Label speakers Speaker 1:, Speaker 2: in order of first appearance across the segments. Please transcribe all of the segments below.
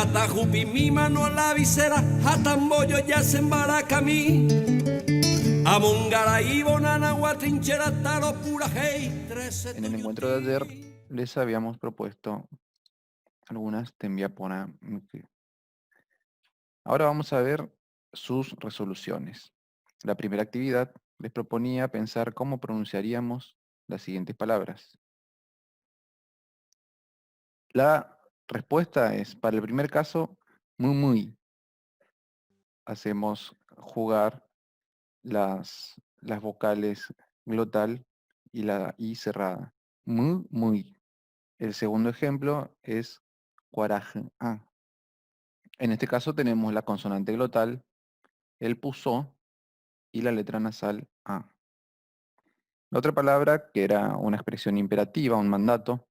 Speaker 1: Hata jupi mi mano a la visera, hata mollo ya se embaraca a mí. Amongara y bonana, guatrinchera, taro, pura, hey, 13
Speaker 2: En el encuentro de ayer les habíamos propuesto algunas tembiapona. Ahora vamos a ver sus resoluciones. La primera actividad les proponía pensar cómo pronunciaríamos las siguientes palabras. La respuesta es, para el primer caso, muy muy. Hacemos jugar las vocales glotal y la I cerrada. Muy muy. El segundo ejemplo es cuaraje. En este caso tenemos la consonante glotal, el pusó y la letra nasal A. La otra palabra, que era una expresión imperativa, un mandato,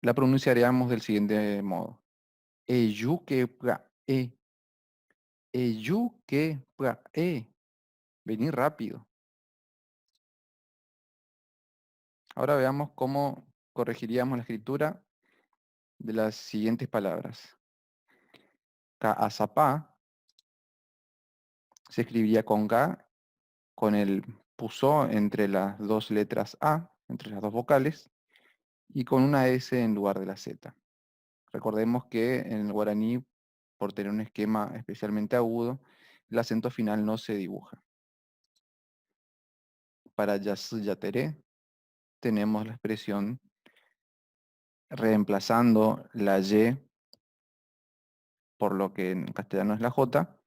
Speaker 2: la pronunciaríamos del siguiente modo. Eyuqueprae. Eyuqueprae. Venir rápido. Ahora veamos cómo corregiríamos la escritura de las siguientes palabras. Caazapá se escribiría con K, con el pusó entre las dos letras A, entre las dos vocales, y con una S en lugar de la Z. Recordemos que en el guaraní, por tener un esquema especialmente agudo, el acento final no se dibuja. Para yasú yateré tenemos la expresión reemplazando la Y por lo que en castellano es la J,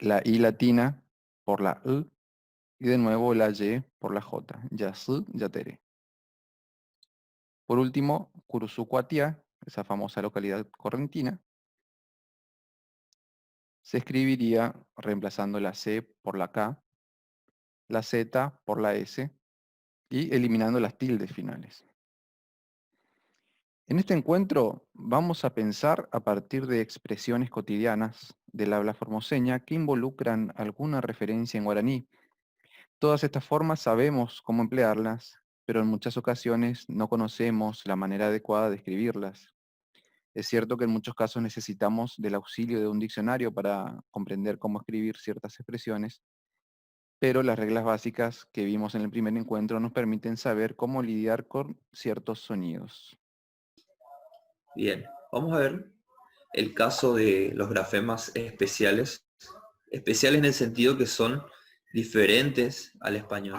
Speaker 2: la I latina por la U y de nuevo la Y por la J. Yasú yateré. Por último, Curuzucuatiá, esa famosa localidad correntina, se escribiría reemplazando la C por la K, la Z por la S y eliminando las tildes finales. En este encuentro vamos a pensar a partir de expresiones cotidianas del habla formoseña que involucran alguna referencia en guaraní. Todas estas formas sabemos cómo emplearlas, pero en muchas ocasiones no conocemos la manera adecuada de escribirlas. Es cierto que en muchos casos necesitamos del auxilio de un diccionario para comprender cómo escribir ciertas expresiones, pero las reglas básicas que vimos en el primer encuentro nos permiten saber cómo lidiar con ciertos sonidos.
Speaker 3: Bien, vamos a ver el caso de los grafemas especiales. Especiales en el sentido que son diferentes al español.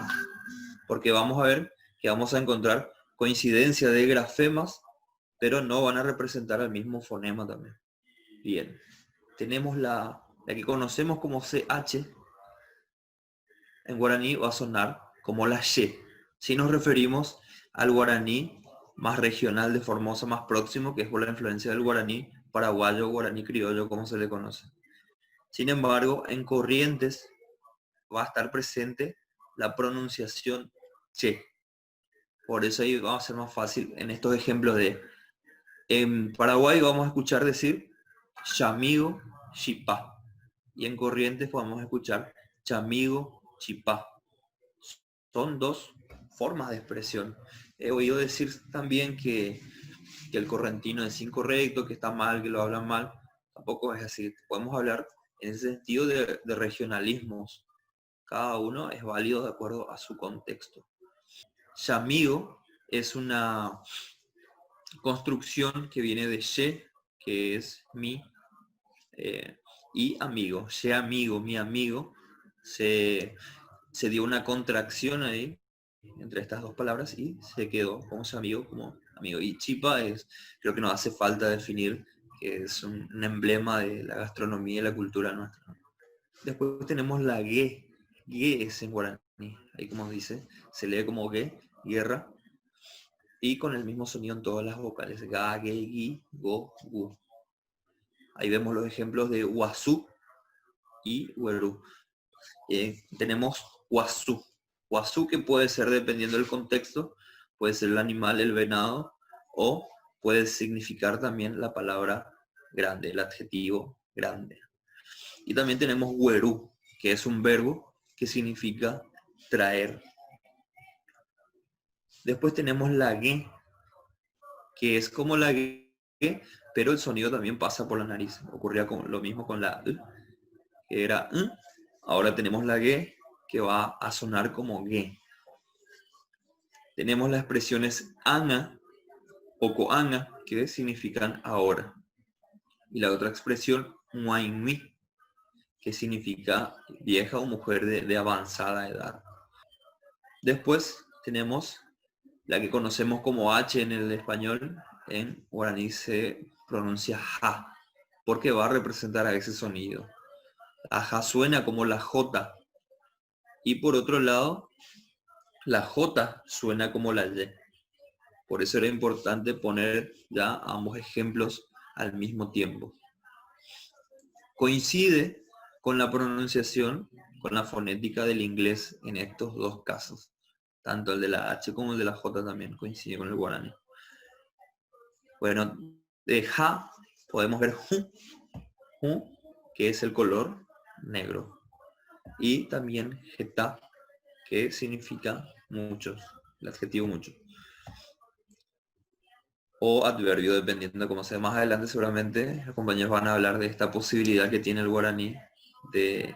Speaker 3: Porque vamos a ver que vamos a encontrar coincidencia de grafemas, pero no van a representar al mismo fonema también. Bien, tenemos la que conocemos como CH, en guaraní va a sonar como la Y. Si nos referimos al guaraní más regional de Formosa, más próximo, que es por la influencia del guaraní paraguayo, guaraní criollo, como se le conoce. Sin embargo, en Corrientes va a estar presente la pronunciación che. Por eso ahí va a ser más fácil en estos ejemplos de... En Paraguay vamos a escuchar decir chamigo, chipá. Y en Corrientes podemos escuchar chamigo, chipá. Son dos formas de expresión. He oído decir también que el correntino es incorrecto, que está mal, que lo hablan mal. Tampoco es así. Podemos hablar en ese sentido de regionalismos. Cada uno es válido de acuerdo a su contexto. Chamigo es una construcción que viene de ye, que es mi, y amigo. Ye amigo, mi amigo. Se dio una contracción ahí entre estas dos palabras y se quedó como amigo, como amigo. Y chipa es, creo que nos hace falta definir, que es un emblema de la gastronomía y la cultura nuestra. Después tenemos la ge. Ge es en guaraní, ahí como dice, se lee como ge, guerra, y con el mismo sonido en todas las vocales, ga, ge, gi, go, gu. Ahí vemos los ejemplos de guazú y huerú. Tenemos guazú. Guazú, que puede ser, dependiendo del contexto, puede ser el animal, el venado, o puede significar también la palabra grande, el adjetivo grande. Y también tenemos huerú, que es un verbo que significa traer. Después tenemos la gue, que es como la pero el sonido también pasa por la nariz. Ocurría lo mismo con la que era ahora tenemos la G, que va a sonar como G. Tenemos las expresiones anga o coanga, que significan ahora. Y la otra expresión, muaimi, que significa vieja o mujer de avanzada edad. Después tenemos la que conocemos como H en el español, en guaraní se pronuncia ja, porque va a representar a ese sonido. La ja suena como la J, y por otro lado, la J suena como la Y. Por eso era importante poner ya ambos ejemplos al mismo tiempo. Coincide con la pronunciación, con la fonética del inglés en estos dos casos. Tanto el de la H como el de la J también coincide con el guaraní. Bueno, de ja podemos ver ju, que es el color negro. Y también jeta, que significa muchos, el adjetivo mucho. O adverbio, dependiendo de cómo sea. Más adelante seguramente los compañeros van a hablar de esta posibilidad que tiene el guaraní de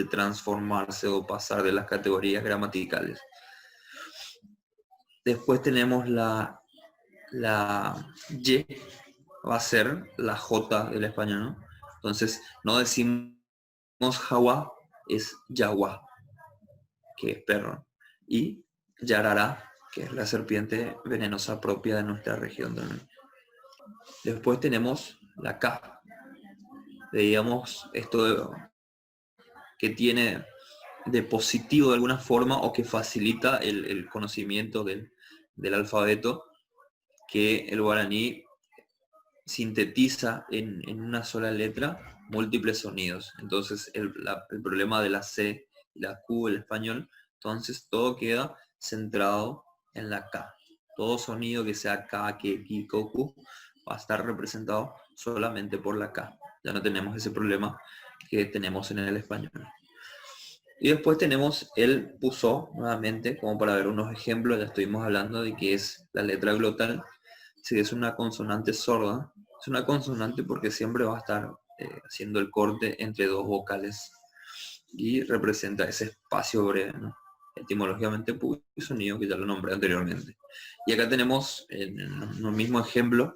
Speaker 3: transformarse o pasar de las categorías gramaticales. Después tenemos la Y, va a ser la J del español, ¿no? Entonces no decimos jaguá, es yaguá, que es perro. Y yarará, que es la serpiente venenosa propia de nuestra región también. Después tenemos la K. Veíamos esto que tiene de positivo de alguna forma o que facilita el conocimiento del alfabeto, que el guaraní sintetiza en una sola letra múltiples sonidos. Entonces el problema de la C y la Q del español, entonces todo queda centrado en la K. Todo sonido que sea K, que, ki, ko, ku, va a estar representado solamente por la K. Ya no tenemos ese problema que tenemos en el español. Y después tenemos el puso, nuevamente, como para ver unos ejemplos. Ya estuvimos hablando de que es la letra glotal. Si es una consonante sorda, es una consonante porque siempre va a estar haciendo el corte entre dos vocales y representa ese espacio breve, ¿no? Etimológicamente pu y sonido, que ya lo nombré anteriormente. Y acá tenemos, en el mismo ejemplo,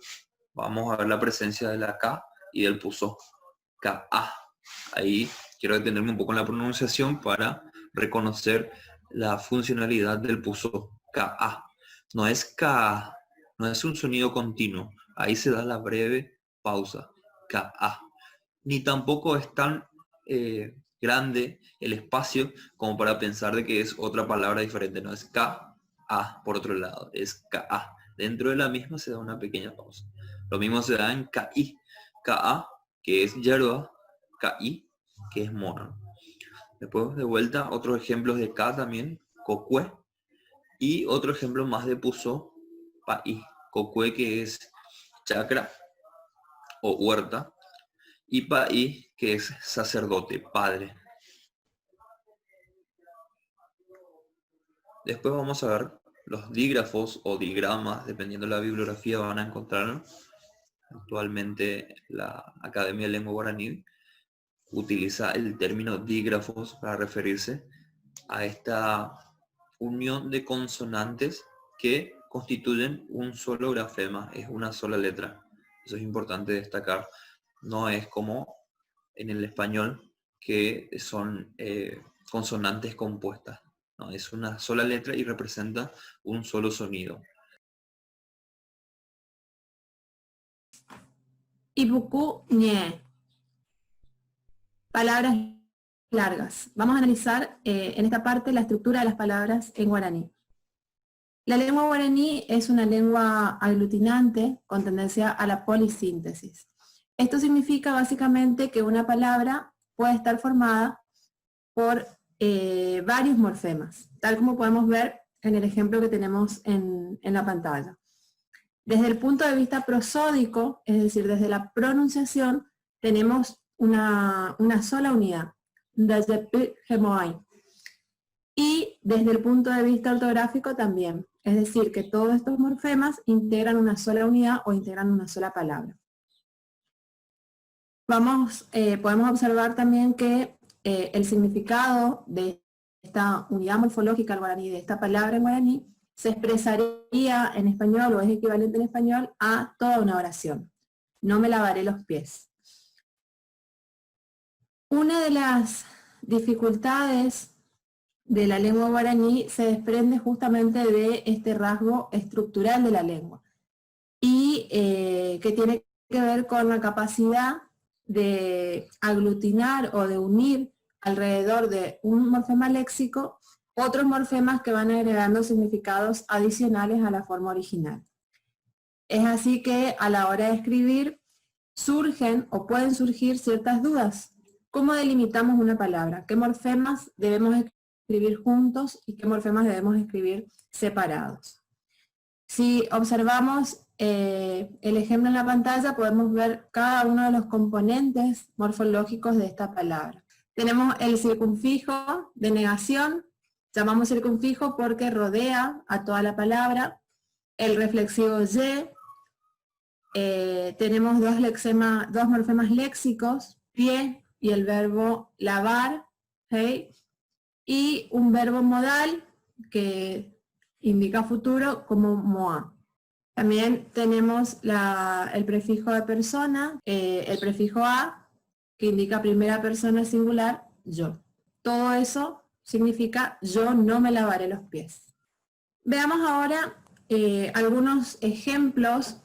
Speaker 3: vamos a ver la presencia de la K y del puso. Ka. Ahí quiero detenerme un poco en la pronunciación para reconocer la funcionalidad del puso. Ka. No es Ka, no es un sonido continuo. Ahí se da la breve pausa. Ka. Ni tampoco es tan grande el espacio como para pensar de que es otra palabra diferente. No es Ka, por otro lado, es Ka. Dentro de la misma se da una pequeña pausa. Lo mismo se da en Ka-i. Ka, que es yerba, Ka-i, que es mono. Después de vuelta, otros ejemplos de Ka también, Kokue, y otro ejemplo más de puso, Pa-i. Kokue, que es chakra o huerta, y Pa-i, que es sacerdote, padre. Después vamos a ver los dígrafos o digramas, dependiendo de la bibliografía van a encontrar. Actualmente la Academia de Lengua Guaraní utiliza el término dígrafos para referirse a esta unión de consonantes que constituyen un solo grafema, es una sola letra. Eso es importante destacar. No es como en el español, que son consonantes compuestas. No, es una sola letra y representa un solo sonido.
Speaker 4: Ibuku ñe. Palabras largas. Vamos a analizar en esta parte la estructura de las palabras en guaraní. La lengua guaraní es una lengua aglutinante con tendencia a la polisíntesis. Esto significa básicamente que una palabra puede estar formada por varios morfemas, tal como podemos ver en el ejemplo que tenemos en la pantalla. Desde el punto de vista prosódico, es decir, desde la pronunciación, tenemos una sola unidad, y desde el punto de vista ortográfico también. Es decir, que todos estos morfemas integran una sola unidad o integran una sola palabra. Podemos observar también que el significado de esta unidad morfológica al guaraní, de esta palabra en guaraní, se expresaría en español o es equivalente en español a toda una oración. No me lavaré los pies. Una de las dificultades de la lengua guaraní se desprende justamente de este rasgo estructural de la lengua y que tiene que ver con la capacidad de aglutinar o de unir alrededor de un morfema léxico otros morfemas que van agregando significados adicionales a la forma original. Es así que a la hora de escribir surgen o pueden surgir ciertas dudas. ¿Cómo delimitamos una palabra? ¿Qué morfemas debemos escribir juntos y qué morfemas debemos escribir separados? Si observamos el ejemplo en la pantalla, podemos ver cada uno de los componentes morfológicos de esta palabra. Tenemos el circunfijo de negación, llamamos circunfijo porque rodea a toda la palabra. El reflexivo y, tenemos dos morfemas léxicos, pie y el verbo lavar, ¿okay? Y un verbo modal que indica futuro como moa. También tenemos el prefijo de persona, el prefijo a, que indica primera persona singular, yo. Todo eso significa yo no me lavaré los pies. Veamos ahora algunos ejemplos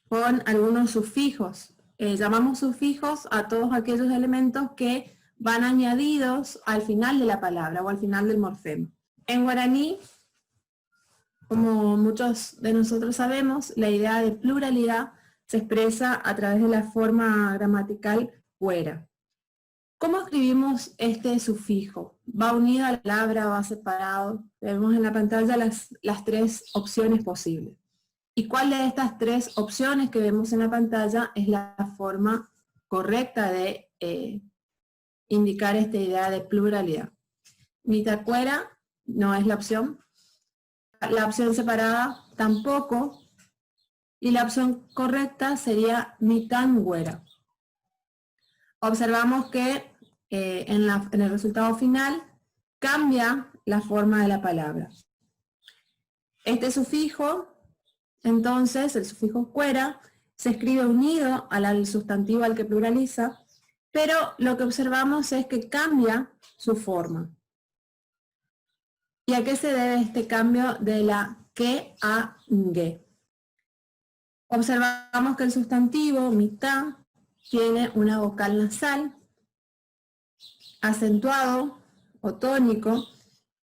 Speaker 4: con algunos sufijos. Llamamos sufijos a todos aquellos elementos que van añadidos al final de la palabra o al final del morfema. En guaraní, como muchos de nosotros sabemos, la idea de pluralidad se expresa a través de la forma gramatical cuera. ¿Cómo escribimos este sufijo? ¿Va unido a la palabra, va separado? Vemos en la pantalla las tres opciones posibles. ¿Y cuál de estas tres opciones que vemos en la pantalla es la forma correcta de indicar esta idea de pluralidad? Mitacuera no es la opción. La opción separada tampoco. Y la opción correcta sería mitangüera. Observamos que en el resultado final cambia la forma de la palabra. Este sufijo, entonces, el sufijo cuera, se escribe unido al sustantivo al que pluraliza, pero lo que observamos es que cambia su forma. ¿Y a qué se debe este cambio de la que a ngue? Observamos que el sustantivo mitad tiene una vocal nasal, acentuado o tónico,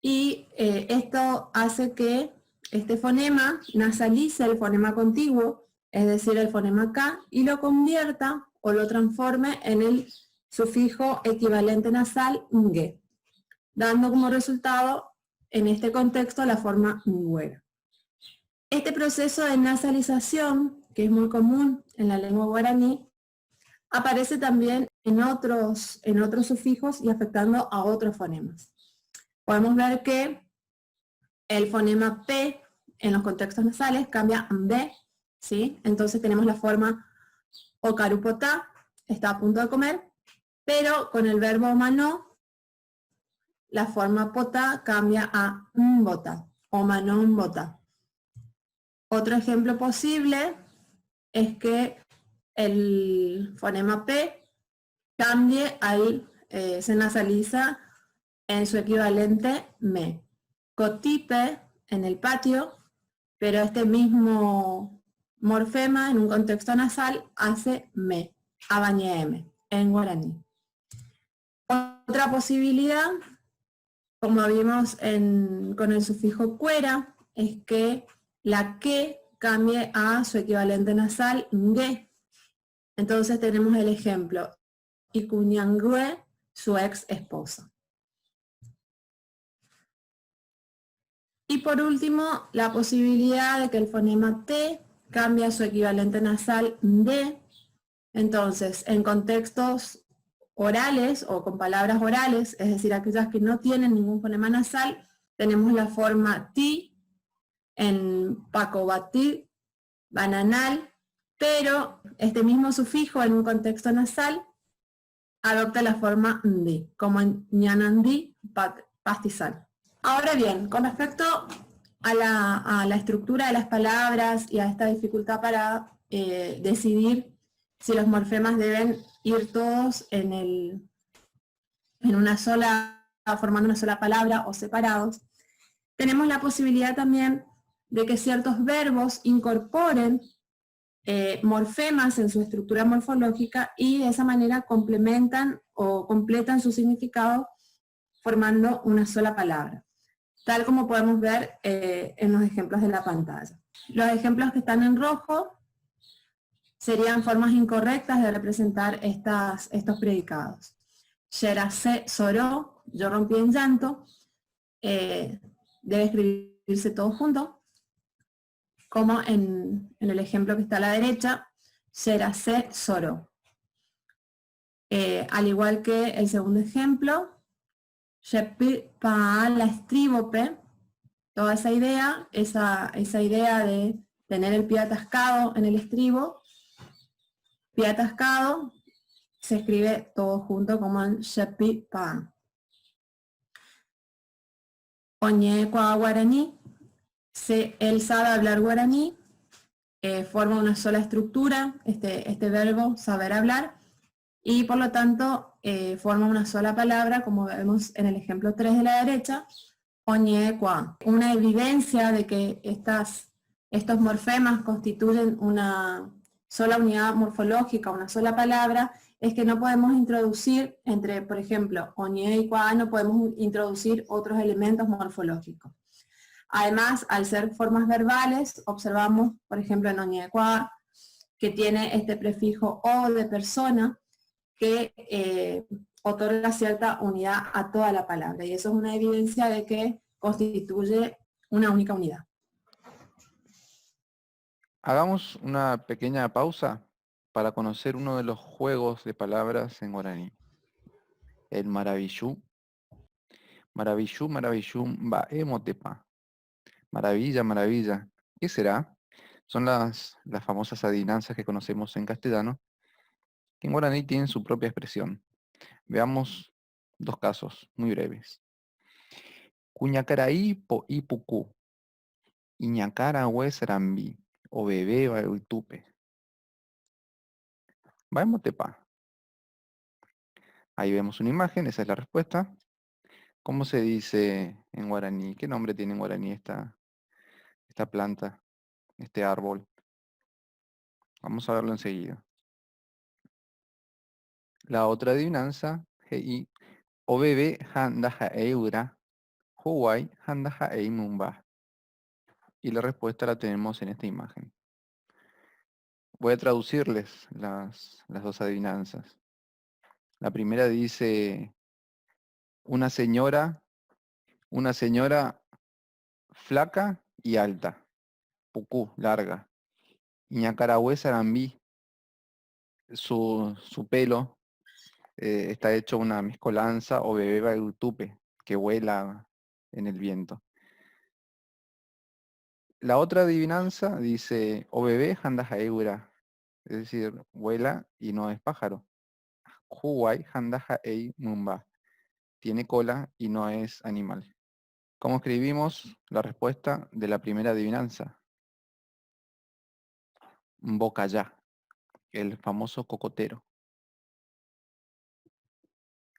Speaker 4: y esto hace que este fonema nasalice el fonema contiguo, es decir, el fonema K, y lo convierta o lo transforme en el sufijo equivalente nasal ngue, dando como resultado, en este contexto, la forma ngüera. Este proceso de nasalización, que es muy común en la lengua guaraní, aparece también en otros sufijos y afectando a otros fonemas. Podemos ver que el fonema P en los contextos nasales cambia a B, ¿sí? Entonces tenemos la forma ocarupotá, está a punto de comer, pero con el verbo manó, la forma potá cambia a mbota o manó mbota. Otro ejemplo posible es que el fonema P cambie se nasaliza en su equivalente me. Cotipe en el patio, pero este mismo morfema en un contexto nasal hace me, abañeme, en guaraní. Otra posibilidad, como vimos con el sufijo cuera, es que la que cambie a su equivalente nasal ngue. Entonces tenemos el ejemplo, Icuñangue, su ex esposa. Y por último, la posibilidad de que el fonema T cambie a su equivalente nasal D. Entonces, en contextos orales o con palabras orales, es decir, aquellas que no tienen ningún fonema nasal, tenemos la forma ti, en pacobatí, bananal, pero este mismo sufijo en un contexto nasal adopta la forma ndi, como en ñanandí, pastizal. Ahora bien, con respecto a la estructura de las palabras y a esta dificultad para decidir si los morfemas deben ir todos en una sola, formando una sola palabra o separados, tenemos la posibilidad también de que ciertos verbos incorporen morfemas en su estructura morfológica y de esa manera complementan o completan su significado formando una sola palabra, tal como podemos ver en los ejemplos de la pantalla. Los ejemplos que están en rojo serían formas incorrectas de representar estos predicados. Yerase soró, yo rompí en llanto, debe escribirse todo junto, como en el ejemplo que está a la derecha, Yerase soró. Al igual que el segundo ejemplo, Yepi pa la estríbope, toda esa idea de tener el pie atascado en el estribo, pie atascado, se escribe todo junto como en Yepi pa. Oñe kwa guaraní, él sabe hablar guaraní, forma una sola estructura, este verbo, saber hablar, y por lo tanto forma una sola palabra, como vemos en el ejemplo 3 de la derecha, oñecua. Una evidencia de que estos morfemas constituyen una sola unidad morfológica, una sola palabra, es que no podemos introducir entre, por ejemplo, oñe y cua, no podemos introducir otros elementos morfológicos. Además, al ser formas verbales, observamos, por ejemplo, en oñe cua, que tiene este prefijo o de persona, que otorga cierta unidad a toda la palabra, y eso es una evidencia de que constituye una única unidad.
Speaker 2: Hagamos una pequeña pausa para conocer uno de los juegos de palabras en guaraní. El maravillú. Maravillú, maravillú, baemotepa. Maravilla, maravilla. ¿Qué será? Son las famosas adivinanzas que conocemos en castellano, que en guaraní tienen su propia expresión. Veamos dos casos muy breves. Cuñacaraí po ipucú. Iñacara huesarambi. O bebé baeultupe. Baemotepa. Ahí vemos una imagen, esa es la respuesta. ¿Cómo se dice en guaraní? ¿Qué nombre tiene en guaraní esta planta, este árbol? Vamos a verlo enseguida. La otra adivinanza, hei, o bebé handa eura, Hawaii handa mumba. Y la respuesta la tenemos en esta imagen. Voy a traducirles las dos adivinanzas. La primera dice, una señora flaca y alta, pucú, larga. Iñacarahue sarambí, su pelo está hecho una mezcolanza o bebeba utupe, que vuela en el viento. La otra adivinanza dice, o bebé handajaeura, es decir, vuela y no es pájaro. Huwai handajaei mumba, tiene cola y no es animal. ¿Cómo escribimos la respuesta de la primera adivinanza? Mbocayá, el famoso cocotero.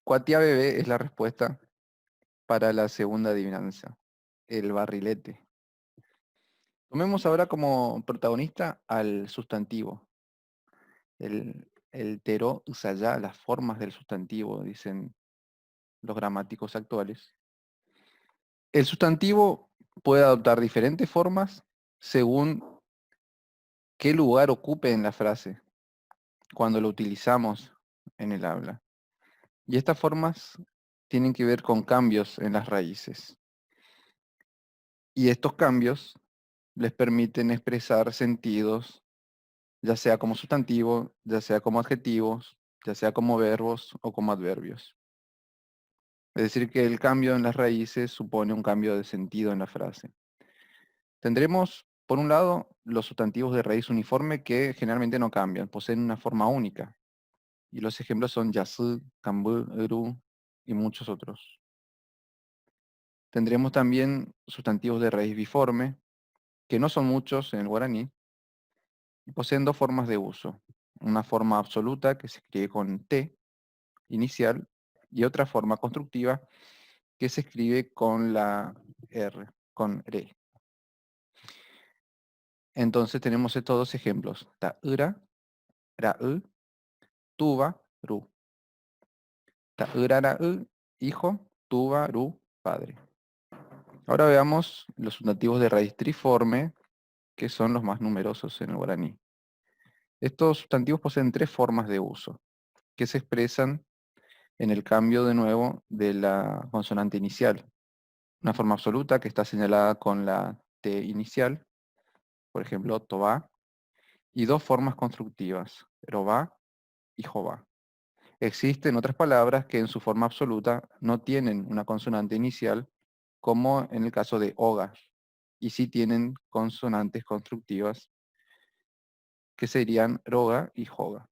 Speaker 2: Cuatia bebé es la respuesta para la segunda adivinanza, el barrilete. Tomemos ahora como protagonista al sustantivo. El tero usaya, las formas del sustantivo, dicen los gramáticos actuales. El sustantivo puede adoptar diferentes formas según qué lugar ocupe en la frase cuando lo utilizamos en el habla. Y estas formas tienen que ver con cambios en las raíces. Y estos cambios les permiten expresar sentidos, ya sea como sustantivo, ya sea como adjetivos, ya sea como verbos o como adverbios. Es decir, que el cambio en las raíces supone un cambio de sentido en la frase. Tendremos, por un lado, los sustantivos de raíz uniforme que generalmente no cambian, poseen una forma única. Y los ejemplos son yasu, kambu, eru y muchos otros. Tendremos también sustantivos de raíz biforme, que no son muchos en el guaraní, y poseen dos formas de uso. Una forma absoluta que se escribe con T inicial y otra forma constructiva que se escribe con la R, con RE. Entonces tenemos estos dos ejemplos, ta'ura, ra'u, tuba, ru. Ta'ura, ra'u, hijo, tuba, ru, padre. Ahora veamos los sustantivos de raíz triforme, que son los más numerosos en el guaraní. Estos sustantivos poseen tres formas de uso, que se expresan en el cambio de nuevo de la consonante inicial. Una forma absoluta que está señalada con la T inicial, por ejemplo, toba, y dos formas constructivas, robá y jobá. Existen otras palabras que en su forma absoluta no tienen una consonante inicial, como en el caso de hoga, y sí tienen consonantes constructivas, que serían roga y joga.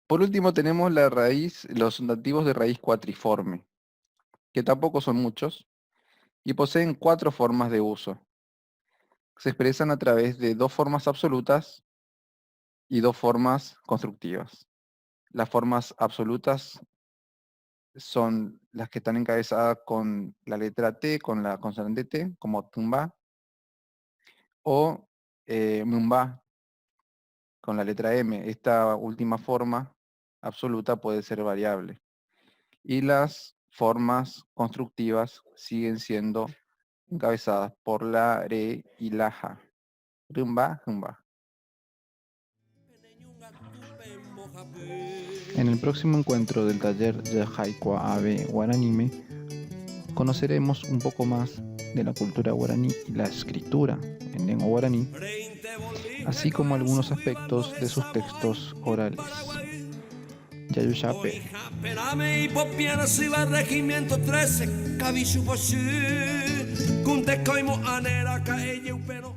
Speaker 2: Por último tenemos la raíz, los sustantivos de raíz cuatriforme, que tampoco son muchos, y poseen cuatro formas de uso. Se expresan a través de dos formas absolutas y dos formas constructivas. Las formas absolutas son las que están encabezadas con la letra T, con la consonante T, como tumba, o mumba, con la letra M. Esta última forma absoluta puede ser variable. Y las formas constructivas siguen siendo encabezadas por la re y la ja. Rumba, rumba. En el próximo encuentro del taller de Haikua Abe Guaranime, conoceremos un poco más de la cultura guaraní y la escritura en lengua guaraní, así como algunos aspectos de sus textos orales. Yayuyape.
Speaker 1: Pename y popiana si va regimiento 13, Kavishu Boshu, Kunte Koimo Anera, Kaeye Upeno.